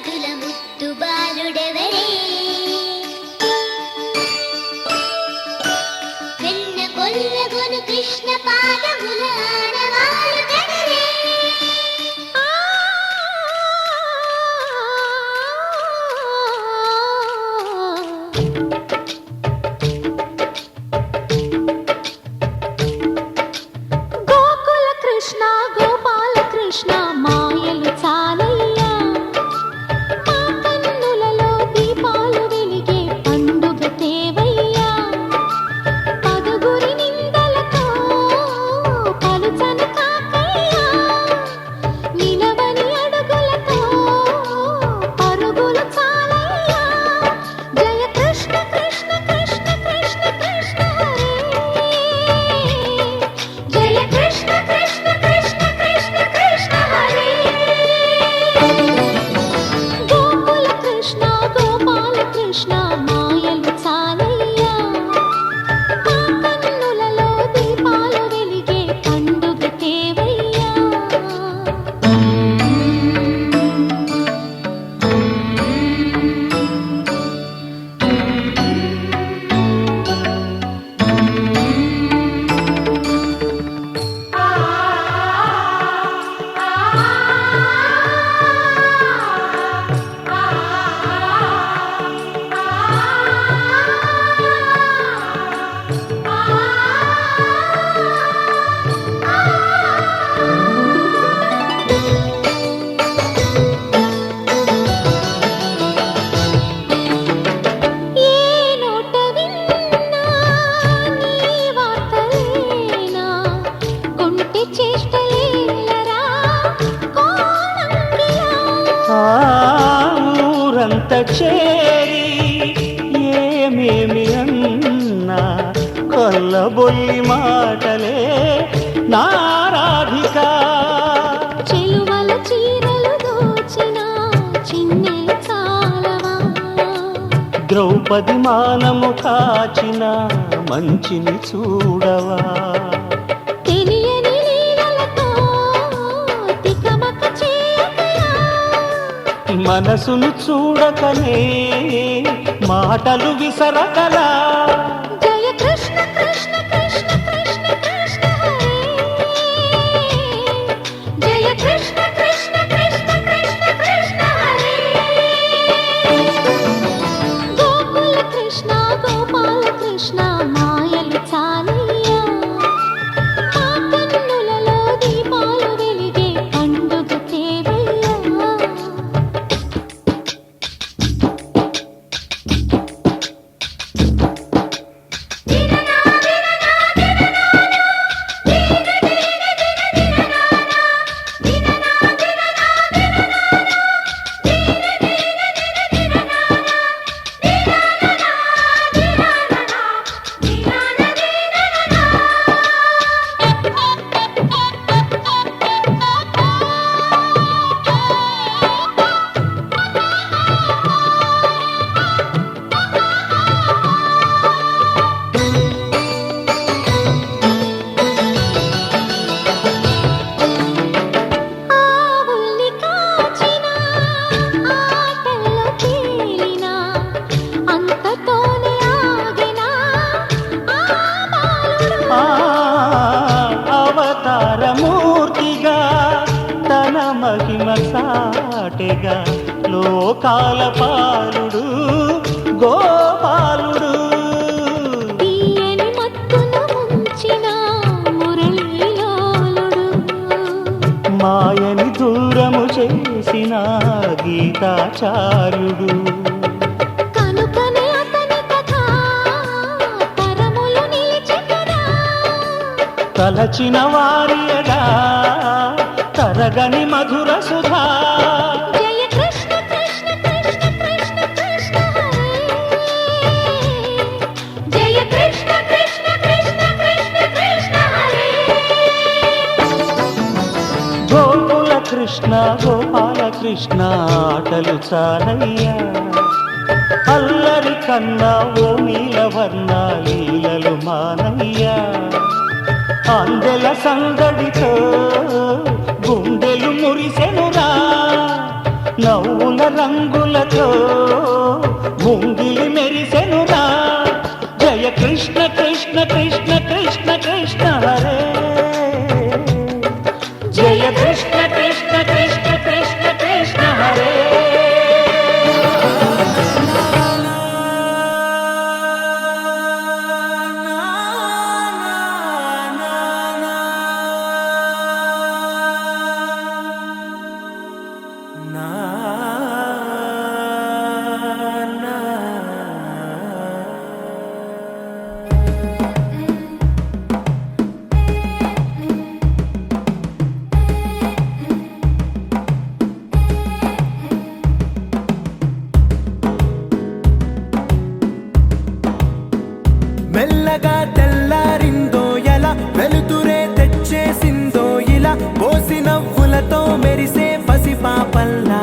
అడుగుల ముద్దు బాలుడెవరే వెన్న కొల్లగొను కృష్ణ పాదముల ఆనవాలు కదలే గోకుల కృష్ణ గోపాల కృష్ణ మాయలు చాలయ్యా మా కన్నులలో దీపాలు వెలిగే పండుగ తేవయ్యా పదుగురి నిందలతో పలుచని కాకయ్యా నిలవని అడుగులతో పరుగులు చాలయ్యా జయ కృష్ణ కృష్ణ కృష్ణ కృష్ణ కృష్ణ హరే జయ కృష్ణ కృష్ణ కృష్ణ కృష్ణ కృష్ణ హరే గోకుల కృష్ణ గోపాల కృష్ణ మాయలు చాలయ్యా మా కన్నులలో దీపాలు వెలిగే పండుగ తేవయ్యా ఏ నోట విన్నా నీ వార్తలేనా కొంటె చేష్టలేలరా కోణంగిలా ఊరంత చేరి ఏమేమి అన్నా కొల్లబొల్లి మాటలే నారాధిక చెలువల చీరలు దోచిన చిన్నెలు చాలవా ద్రౌపది మానము కాచిన మంచిని చూడవా తెలియని లీలలతో తికమక చేయకయా మనసును చూడకనే మాటలు విసరకలా జయ కృష్ణ కృష్ణ కృష్ణ కృష్ణ కృష్ణ హరే జయ కృష్ణ కృష్ణ కృష్ణ కృష్ణ కృష్ణ హరే గోకుల కృష్ణ గోపాల కృష్ణ మాయలు చాలయ్యా మా కన్నులలో దీపాలు వెలిగే పండుగ తేవయ్యా ఆవుల్ని కాచిన ఆటల్లో తేలిన అంతతోనే ఆగిన ఆ బాలుడు అవతారమూర్తిగా తన మహిమ సాటెగా లోకాల పాలుడు గోపాలుడు తీయని మత్తున ముంచిన మురళీలోలుడు మాయని దూరము చేసిన గీతాచార్యుడు కనుకనే అతని కథ తరములు నిలిచి కదా తలచిన వారియగా తరగని మధుర సుధా జయ కృష్ణ కృష్ణ కృష్ణ కృష్ణ కృష్ణ హరే జయ కృష్ణ కృష్ణ కృష్ణ కృష్ణ కృష్ణ హరే గోకుల కృష్ణ గోపాల కృష్ణ ఆటలు చాలయ్యా అల్లరి కన్నా ఓ నీలవర్ణ లీలలు మానయ్యా అందెల సందడితో గుండెలు మురిసెనురా నవ్వుల రంగులతో ముంగిలి మెరిసెనురా జయ కృష్ణ కృష్ణ కృష్ణ కృష్ణ కృష్ణ హరే జయ కృష్ణ కృష్ణ కృష్ణ కృష్ణ కృష్ణ హరే మెల్లగా తెల్లారిందో ఎలా వెలుతురే తెచ్చేసిందో ఇలా పోసి నవ్వులతో మెరిసే పసిపాపల్లా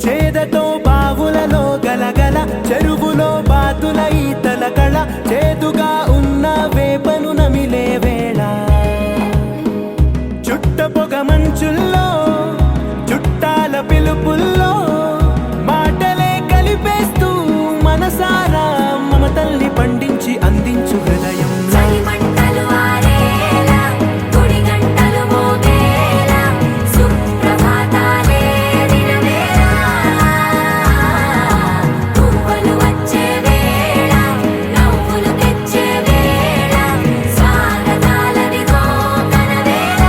చేదతో బావులలో గలగల చెరువులో బాతుల ఈతల కళ చేదుగా ఉన్న వేపను నమిలే వేళ చుట్ట పొగ మంచుల్లో చుట్టాల పిలుపుల్లో మాటలే కలిపేస్తూ మనసారా మమతల్ని పండించి అందించు హృదయం చలిమంటలు ఆరేలా గుడి గంటలు మోగేలా సుప్రభాతాలే దినవేళ పువ్వులు వచ్చే వేళ నవ్వులు తెచ్చే వేళ స్వాగతాలదిగో కనవేళ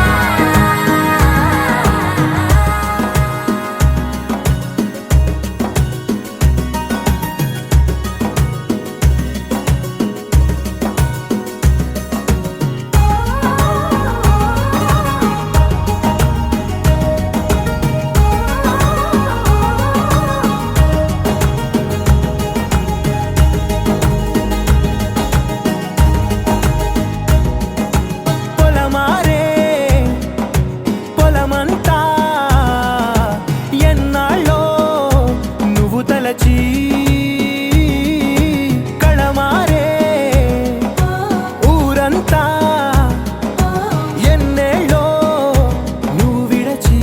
పొలమారే పొలమంతా ఎన్నాళ్ళో నువ్వు తలచి కళమారే ఊరంతా ఎన్నేళ్ళో నువ్వు విడచి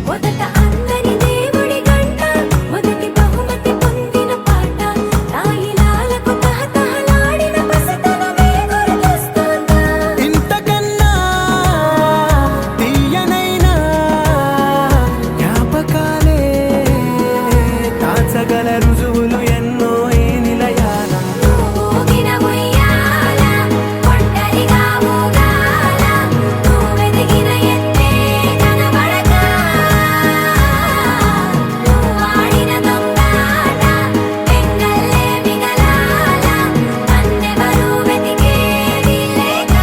మొదట అందని దేవుడి గంట మొదటి బహుమతి పొందిన పాట తాయిలాలకు తహతహలాడిన పసితనమే గుర్తొస్తుందా ఇంతకన్నా తీయనైనా జ్ఞాపకాలే దాచగల రుజువులు ఎన్నో ఈ నిలయాల ఊగిన ఉయ్యాల ఒంటరిగా ఊగాల నువ్వెదిగిన ఎత్తే కనబడక నువ్వాడిన దొంగాట పెంగల్లే మిగలాల నన్నెవరూ వెతికేది లేక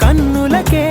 కన్నులకే